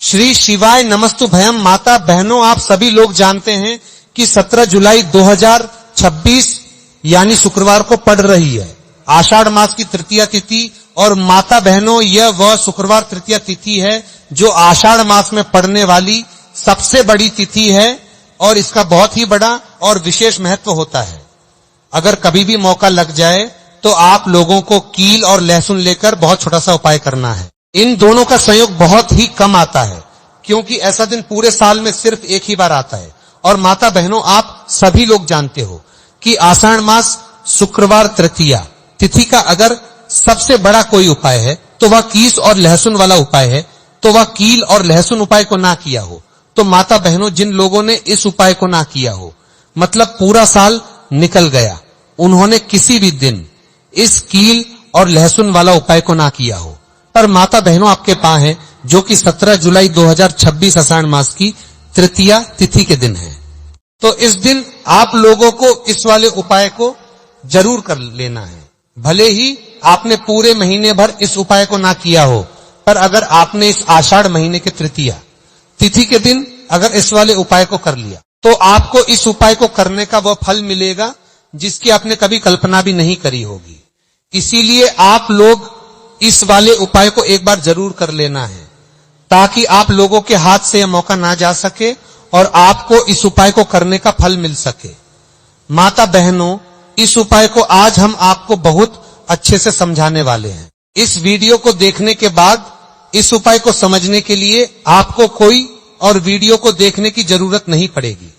श्री शिवाय नमस्तुभयम। माता बहनों, आप सभी लोग जानते हैं कि 17 जुलाई 2026 यानी शुक्रवार को पड़ रही है आषाढ़ मास की तृतीया तिथि। और माता बहनों, यह वह शुक्रवार तृतीया तिथि है जो आषाढ़ मास में पड़ने वाली सबसे बड़ी तिथि है और इसका बहुत ही बड़ा और विशेष महत्व होता है। अगर कभी भी मौका लग जाए तो आप लोगों को कील और लहसुन लेकर बहुत छोटा सा उपाय करना है। इन दोनों का संयोग बहुत ही कम आता है क्योंकि ऐसा दिन पूरे साल में सिर्फ एक ही बार आता है। और माता बहनों, आप सभी लोग जानते हो कि आषाढ़ मास शुक्रवार तृतीया तिथि का अगर सबसे बड़ा कोई उपाय है तो वह कीस और लहसुन वाला उपाय है। तो वह कील और लहसुन उपाय को ना किया हो तो माता बहनों, जिन लोगों ने इस उपाय को ना किया हो, मतलब पूरा साल निकल गया, उन्होंने किसी भी दिन इस कील और लहसुन वाला उपाय को ना किया हो। पर माता बहनों, आपके पास है जो कि 17 जुलाई 2026 आषाढ़ मास की तृतीया तिथि के दिन है। तो इस दिन आप लोगों को इस वाले उपाय को जरूर कर लेना है। भले ही आपने पूरे महीने भर इस उपाय को ना किया हो, पर अगर आपने इस आषाढ़ महीने के तृतीया तिथि के दिन अगर इस वाले उपाय को कर लिया तो आपको इस उपाय को करने का वह फल मिलेगा जिसकी आपने कभी कल्पना भी नहीं करी होगी। इसीलिए आप लोग इस वाले उपाय को एक बार जरूर कर लेना है ताकि आप लोगों के हाथ से यह मौका ना जा सके और आपको इस उपाय को करने का फल मिल सके। माता बहनों, इस उपाय को आज हम आपको बहुत अच्छे से समझाने वाले हैं। इस वीडियो को देखने के बाद इस उपाय को समझने के लिए आपको कोई और वीडियो को देखने की जरूरत नहीं पड़ेगी।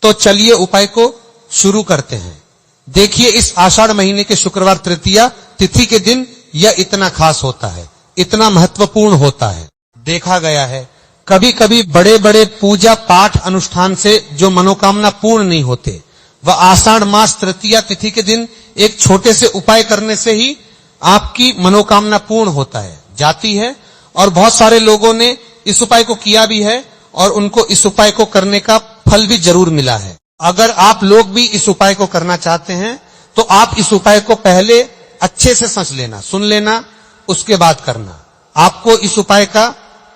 तो चलिए उपाय को शुरू करते हैं। देखिए, इस आषाढ़ महीने के शुक्रवार तृतीया तिथि के दिन यह इतना खास होता है, इतना महत्वपूर्ण होता है। देखा गया है कभी कभी बड़े बड़े पूजा पाठ अनुष्ठान से जो मनोकामना पूर्ण नहीं होते, वह आषाढ़ मास तृतीया तिथि के दिन एक छोटे से उपाय करने से ही आपकी मनोकामना पूर्ण होता है, जाती है। और बहुत सारे लोगों ने इस उपाय को किया भी है और उनको इस उपाय को करने का फल भी जरूर मिला है। अगर आप लोग भी इस उपाय को करना चाहते हैं तो आप इस उपाय को पहले अच्छे से समझ लेना, सुन लेना, उसके बाद करना। आपको इस उपाय का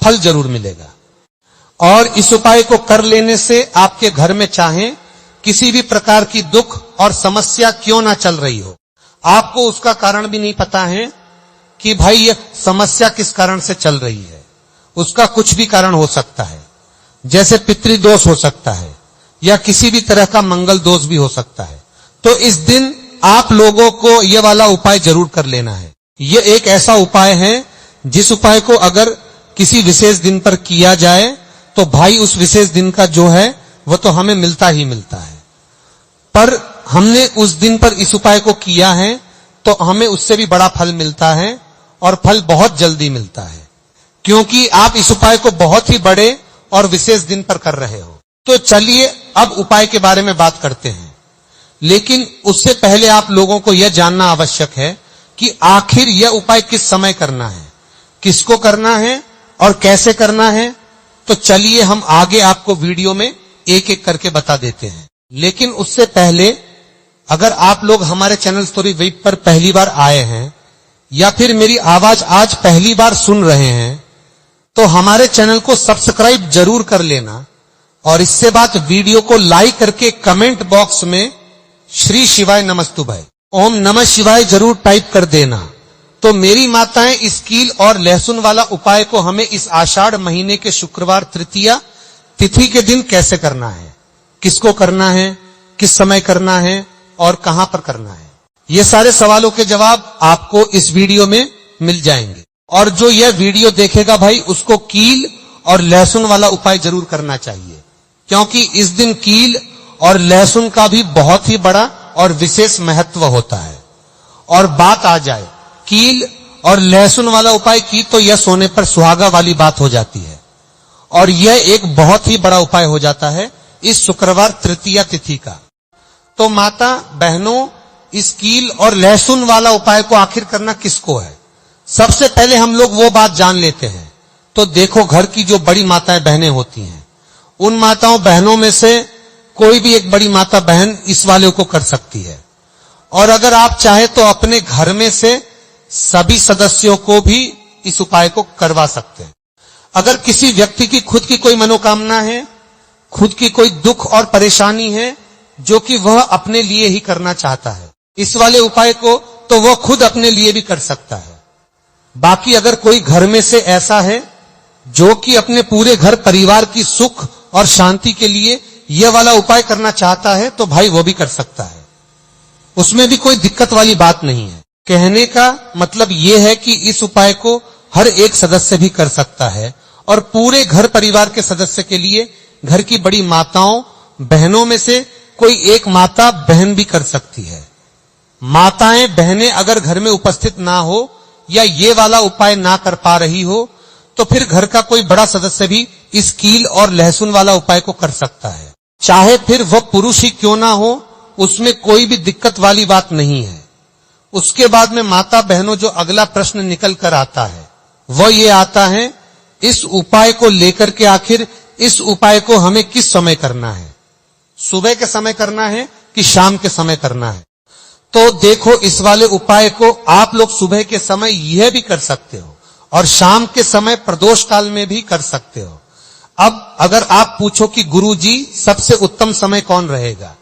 फल जरूर मिलेगा। और इस उपाय को कर लेने से आपके घर में चाहे किसी भी प्रकार की दुख और समस्या क्यों ना चल रही हो, आपको उसका कारण भी नहीं पता है कि भाई यह समस्या किस कारण से चल रही है। उसका कुछ भी कारण हो सकता है, जैसे पितृदोष हो सकता है या किसी भी तरह का मंगल दोष भी हो सकता है। तो इस दिन आप लोगों को यह वाला उपाय जरूर कर लेना है। यह एक ऐसा उपाय है जिस उपाय को अगर किसी विशेष दिन पर किया जाए तो भाई उस विशेष दिन का जो है वह तो हमें मिलता ही मिलता है। पर हमने उस दिन पर इस उपाय को किया है तो हमें उससे भी बड़ा फल मिलता है और फल बहुत जल्दी मिलता है, क्योंकि आप इस उपाय को बहुत ही बड़े और विशेष दिन पर कर रहे हो। तो चलिए अब उपाय के बारे में बात करते हैं। लेकिन उससे पहले आप लोगों को यह जानना आवश्यक है कि आखिर यह उपाय किस समय करना है, किसको करना है और कैसे करना है। तो चलिए हम आगे आपको वीडियो में एक एक करके बता देते हैं। लेकिन उससे पहले अगर आप लोग हमारे चैनल स्टोरी वेब पर पहली बार आए हैं या फिर मेरी आवाज आज पहली बार सुन रहे हैं तो हमारे चैनल को सब्सक्राइब जरूर कर लेना और इससे बाद वीडियो को लाइक करके कमेंट बॉक्स में श्री शिवाय नमस्तुभय ओम नमः शिवाय जरूर टाइप कर देना। तो मेरी माताएं, इस कील और लहसुन वाला उपाय को हमें इस आषाढ़ महीने के शुक्रवार तृतीया तिथि के दिन कैसे करना है, किसको करना है, किस समय करना है और कहां पर करना है, ये सारे सवालों के जवाब आपको इस वीडियो में मिल जाएंगे। और जो यह वीडियो देखेगा भाई, उसको कील और लहसुन वाला उपाय जरूर करना चाहिए, क्योंकि इस दिन कील और लहसुन का भी बहुत ही बड़ा और विशेष महत्व होता है। और बात आ जाए कील और लहसुन वाला उपाय की तो यह सोने पर सुहागा वाली बात हो जाती है और यह एक बहुत ही बड़ा उपाय हो जाता है इस शुक्रवार तृतीया तिथि का। तो माता बहनों, इस कील और लहसुन वाला उपाय को आखिर करना किसको है, सबसे पहले हम लोग वो बात जान लेते हैं। तो देखो, घर की जो बड़ी माताएं बहनें होती हैं, उन माताओं बहनों में से कोई भी एक बड़ी माता बहन इस वाले को कर सकती है। और अगर आप चाहे तो अपने घर में से सभी सदस्यों को भी इस उपाय को करवा सकते हैं। अगर किसी व्यक्ति की खुद की कोई मनोकामना है, खुद की कोई दुख और परेशानी है जो कि वह अपने लिए ही करना चाहता है, इस वाले उपाय को तो वह खुद अपने लिए भी कर सकता है। बाकी अगर कोई घर में से ऐसा है जो कि अपने पूरे घर परिवार की सुख और शांति के लिए यह वाला उपाय करना चाहता है तो भाई वो भी कर सकता है, उसमें भी कोई दिक्कत वाली बात नहीं है। कहने का मतलब यह है कि इस उपाय को हर एक सदस्य भी कर सकता है और पूरे घर परिवार के सदस्य के लिए घर की बड़ी माताओं बहनों में से कोई एक माता बहन भी कर सकती है। माताएं बहनें अगर घर में उपस्थित ना हो या ये वाला उपाय ना कर पा रही हो तो फिर घर का कोई बड़ा सदस्य भी इस कील और लहसुन वाला उपाय को कर सकता है, चाहे फिर वह पुरुष ही क्यों ना हो, उसमें कोई भी दिक्कत वाली बात नहीं है। उसके बाद में माता बहनों जो अगला प्रश्न निकल कर आता है वह ये आता है, इस उपाय को लेकर के आखिर इस उपाय को हमें किस समय करना है, सुबह के समय करना है कि शाम के समय करना है। तो देखो, इस वाले उपाय को आप लोग सुबह के समय यह भी कर सकते हो और शाम के समय प्रदोष काल में भी कर सकते हो। अब अगर आप पूछो कि गुरुजी सबसे उत्तम समय कौन रहेगा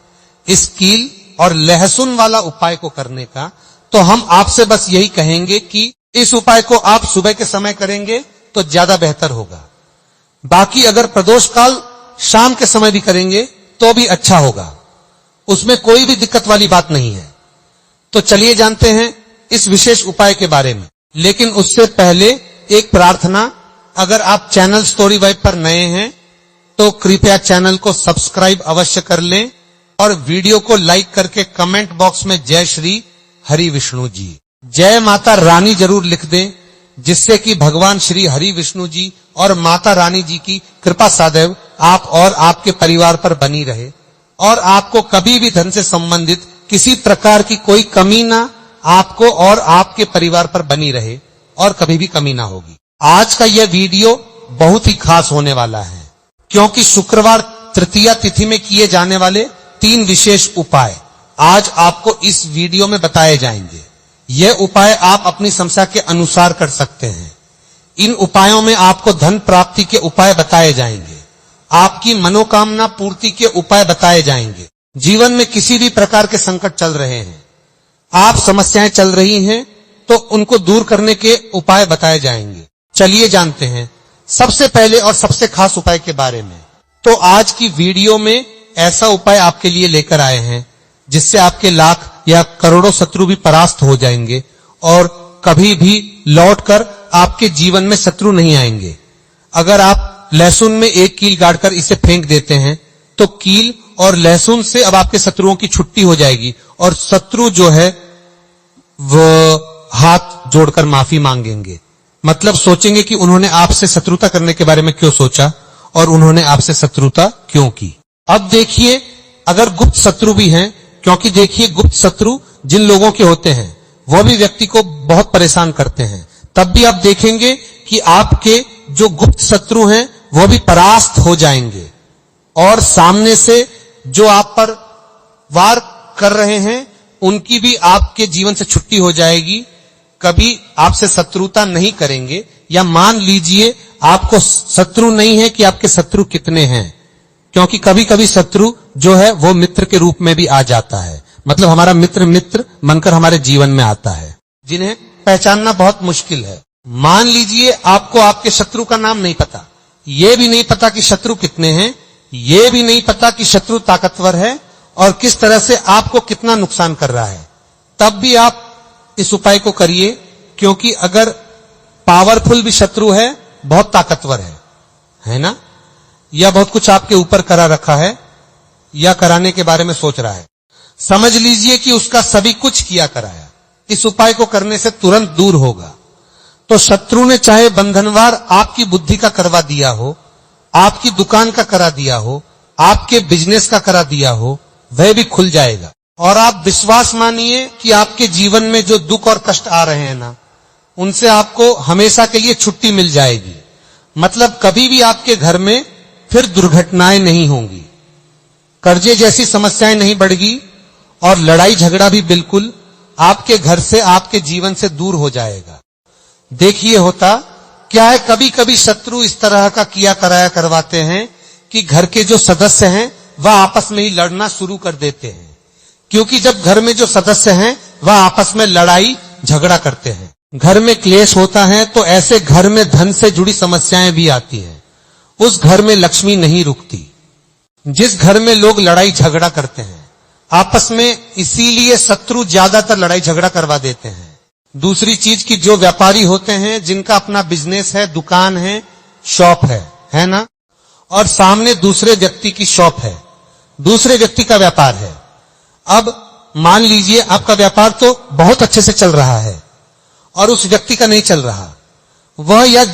इस कील और लहसुन वाला उपाय को करने का, तो हम आपसे बस यही कहेंगे कि इस उपाय को आप सुबह के समय करेंगे तो ज्यादा बेहतर होगा। बाकी अगर प्रदोष काल शाम के समय भी करेंगे तो भी अच्छा होगा, उसमें कोई भी दिक्कत वाली बात नहीं है। तो चलिए जानते हैं इस विशेष उपाय के बारे में, लेकिन उससे पहले एक प्रार्थना, अगर आप चैनल स्टोरी वाइब पर नए हैं तो कृपया चैनल को सब्सक्राइब अवश्य कर लें और वीडियो को लाइक करके कमेंट बॉक्स में जय श्री हरि विष्णु जी, जय माता रानी जरूर लिख दें, जिससे कि भगवान श्री हरि विष्णु जी और माता रानी जी की कृपा सदैव आप और आपके परिवार पर बनी रहे और आपको कभी भी धन से संबंधित किसी प्रकार की कोई कमी ना आपको और आपके परिवार पर बनी रहे और कभी भी कमी ना होगी। आज का यह वीडियो बहुत ही खास होने वाला है क्योंकि शुक्रवार तृतीया तिथि में किए जाने वाले 3 विशेष उपाय आज आपको इस वीडियो में बताए जाएंगे। यह उपाय आप अपनी समस्या के अनुसार कर सकते हैं। इन उपायों में आपको धन प्राप्ति के उपाय बताए जाएंगे, आपकी मनोकामना पूर्ति के उपाय बताए जाएंगे। जीवन में किसी भी प्रकार के संकट चल रहे हैं, आप समस्याएं चल रही हैं तो उनको दूर करने के उपाय बताए जाएंगे। चलिए जानते हैं सबसे पहले और सबसे खास उपाय के बारे में। तो आज की वीडियो में ऐसा उपाय आपके लिए लेकर आए हैं जिससे आपके लाख या करोड़ों शत्रु भी परास्त हो जाएंगे और कभी भी लौटकर आपके जीवन में शत्रु नहीं आएंगे। अगर आप लहसुन में एक कील गाड़कर इसे फेंक देते हैं तो कील और लहसुन से अब आपके शत्रुओं की छुट्टी हो जाएगी और शत्रु जो है वो हाथ जोड़कर माफी मांगेंगे, मतलब सोचेंगे कि उन्होंने आपसे शत्रुता करने के बारे में क्यों सोचा और उन्होंने आपसे शत्रुता क्यों की। अब देखिए, अगर गुप्त शत्रु भी हैं, क्योंकि देखिए गुप्त शत्रु जिन लोगों के होते हैं वह भी व्यक्ति को बहुत परेशान करते हैं, तब भी आप देखेंगे कि आपके जो गुप्त शत्रु हैं वह भी परास्त हो जाएंगे और सामने से जो आप पर वार कर रहे हैं उनकी भी आपके जीवन से छुट्टी हो जाएगी, कभी आपसे शत्रुता नहीं करेंगे। या मान लीजिए आपको शत्रु नहीं है कि आपके शत्रु कितने हैं, क्योंकि कभी कभी शत्रु जो है वो मित्र के रूप में भी आ जाता है, मतलब हमारा मित्र बनकर हमारे जीवन में आता है, जिन्हें पहचानना बहुत मुश्किल है। मान लीजिए आपको आपके शत्रु का नाम नहीं पता, ये भी नहीं पता कि शत्रु कितने हैं, ये भी नहीं पता कि शत्रु ताकतवर है और किस तरह से आपको कितना नुकसान कर रहा है, तब भी आप इस उपाय को करिए, क्योंकि अगर पावरफुल भी शत्रु है, बहुत ताकतवर है ना, या बहुत कुछ आपके ऊपर करा रखा है या कराने के बारे में सोच रहा है, समझ लीजिए कि उसका सभी कुछ किया कराया, इस उपाय को करने से तुरंत दूर होगा। तो शत्रु ने चाहे बंधनवार आपकी बुद्धि का करवा दिया हो, आपकी दुकान का करा दिया हो, आपके बिजनेस का करा दिया हो, वह भी खुल जाएगा। और आप विश्वास मानिए कि आपके जीवन में जो दुख और कष्ट आ रहे हैं ना, उनसे आपको हमेशा के लिए छुट्टी मिल जाएगी। मतलब कभी भी आपके घर में फिर दुर्घटनाएं नहीं होंगी, कर्जे जैसी समस्याएं नहीं बढ़ेगी और लड़ाई झगड़ा भी बिल्कुल आपके घर से, आपके जीवन से दूर हो जाएगा। देखिए होता क्या है, कभी कभी शत्रु इस तरह का किया कराया करवाते हैं कि घर के जो सदस्य हैं वह आपस में ही लड़ना शुरू कर देते हैं, क्योंकि जब घर में जो सदस्य हैं वह आपस में लड़ाई झगड़ा करते हैं, घर में क्लेश होता है, तो ऐसे घर में धन से जुड़ी समस्याएं भी आती हैं। उस घर में लक्ष्मी नहीं रुकती। जिस घर में लोग लड़ाई झगड़ा करते हैं आपस में, इसीलिए शत्रु ज्यादातर लड़ाई झगड़ा करवा देते हैं। दूसरी चीज की जो व्यापारी होते हैं, जिनका अपना बिजनेस है, दुकान है, शॉप है ना, और सामने दूसरे व्यक्ति की शॉप है, दूसरे व्यक्ति का व्यापार है। अब मान लीजिए आपका व्यापार तो बहुत अच्छे से चल रहा है और उस व्यक्ति का नहीं चल रहा, वह या